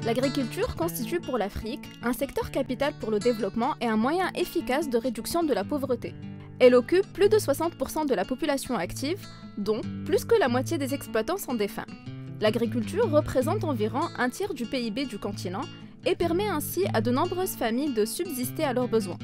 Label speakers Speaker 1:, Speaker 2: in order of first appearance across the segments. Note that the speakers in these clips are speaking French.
Speaker 1: L'agriculture constitue pour l'Afrique un secteur capital pour le développement et un moyen efficace de réduction de la pauvreté. Elle occupe plus de 60% de la population active, dont plus que la moitié des exploitants sont des femmes. L'agriculture représente environ un tiers du PIB du continent et permet ainsi à de nombreuses familles de subsister à leurs besoins.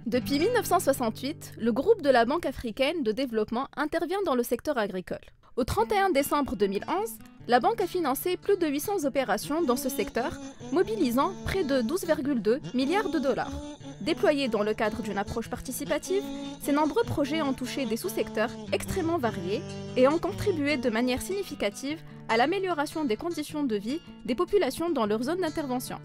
Speaker 1: Depuis 1968, le groupe de la Banque africaine de développement intervient dans le secteur agricole. Au 31 décembre 2011, la banque a financé plus de 800 opérations dans ce secteur, mobilisant près de 12,2 milliards de dollars. Déployés dans le cadre d'une approche participative, ces nombreux projets ont touché des sous-secteurs extrêmement variés et ont contribué de manière significative à l'amélioration des conditions de vie des populations dans leur zone d'intervention.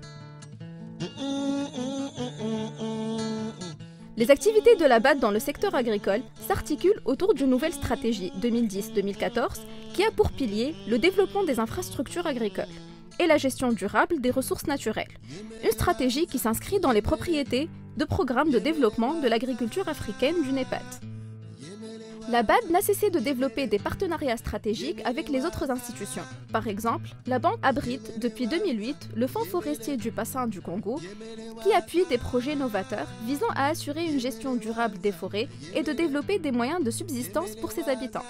Speaker 1: Les activités de la BAD dans le secteur agricole s'articulent autour d'une nouvelle stratégie 2010-2014 qui a pour pilier le développement des infrastructures agricoles et la gestion durable des ressources naturelles. Une stratégie qui s'inscrit dans les propriétés de programmes de développement de l'agriculture africaine du NEPAD. La BAD n'a cessé de développer des partenariats stratégiques avec les autres institutions. Par exemple, la banque abrite depuis 2008 le Fonds forestier du bassin du Congo, qui appuie des projets novateurs visant à assurer une gestion durable des forêts et de développer des moyens de subsistance pour ses habitants.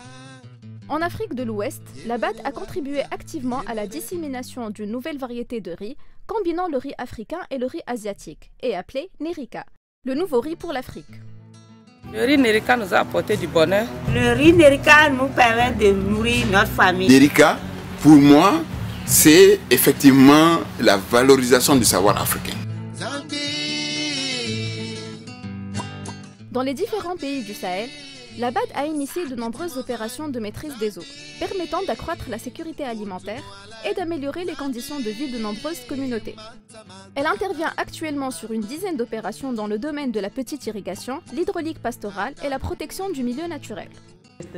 Speaker 1: En Afrique de l'Ouest, la BAD a contribué activement à la dissémination d'une nouvelle variété de riz, combinant le riz africain et le riz asiatique, et appelé Nerica, le nouveau riz pour l'Afrique.
Speaker 2: Le riz Nerica nous a apporté du bonheur.
Speaker 3: Le riz Nerica nous permet de nourrir notre famille.
Speaker 4: Nerica, pour moi, c'est effectivement la valorisation du savoir africain.
Speaker 1: Dans les différents pays du Sahel, la BAD a initié de nombreuses opérations de maîtrise des eaux, permettant d'accroître la sécurité alimentaire et d'améliorer les conditions de vie de nombreuses communautés. Elle intervient actuellement sur une dizaine d'opérations dans le domaine de la petite irrigation, l'hydraulique pastorale et la protection du milieu naturel.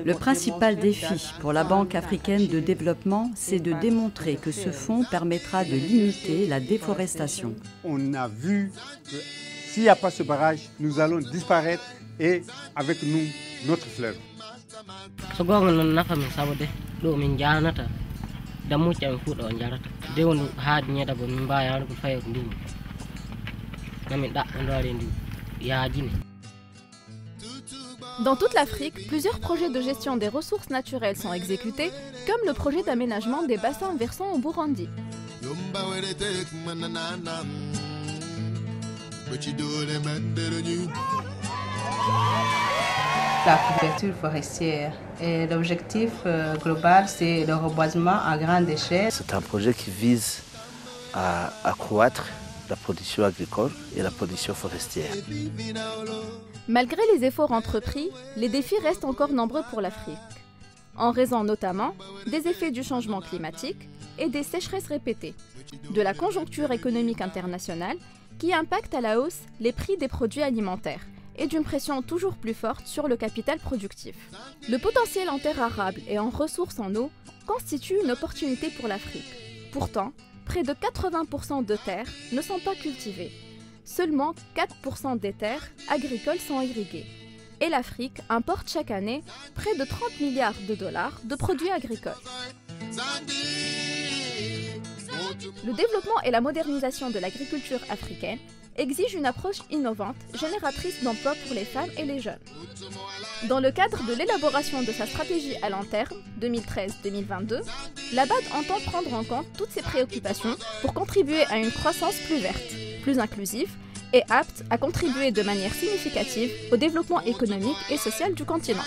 Speaker 5: Le principal défi pour la Banque africaine de développement, c'est de démontrer que ce fonds permettra de limiter la déforestation.
Speaker 6: On a vu que s'il n'y a pas ce barrage, nous allons disparaître et avec nous, notre fleuve.
Speaker 1: Dans toute l'Afrique, plusieurs projets de gestion des ressources naturelles sont exécutés, comme le projet d'aménagement des bassins versants au Burundi.
Speaker 7: La couverture forestière. Et l'objectif global, c'est le reboisement à grande échelle.
Speaker 8: C'est un projet qui vise à accroître la production agricole et la production forestière.
Speaker 1: Malgré les efforts entrepris, les défis restent encore nombreux pour l'Afrique, en raison notamment des effets du changement climatique et des sécheresses répétées, de la conjoncture économique internationale qui impacte à la hausse les prix des produits alimentaires et d'une pression toujours plus forte sur le capital productif. Le potentiel en terres arables et en ressources en eau constitue une opportunité pour l'Afrique. Pourtant, près de 80% de terres ne sont pas cultivées. Seulement 4% des terres agricoles sont irriguées. Et l'Afrique importe chaque année près de 30 milliards de dollars de produits agricoles. Le développement et la modernisation de l'agriculture africaine exigent une approche innovante, génératrice d'emplois pour les femmes et les jeunes. Dans le cadre de l'élaboration de sa stratégie à long terme, 2013-2022, la BAD entend prendre en compte toutes ces préoccupations pour contribuer à une croissance plus verte, plus inclusive et apte à contribuer de manière significative au développement économique et social du continent.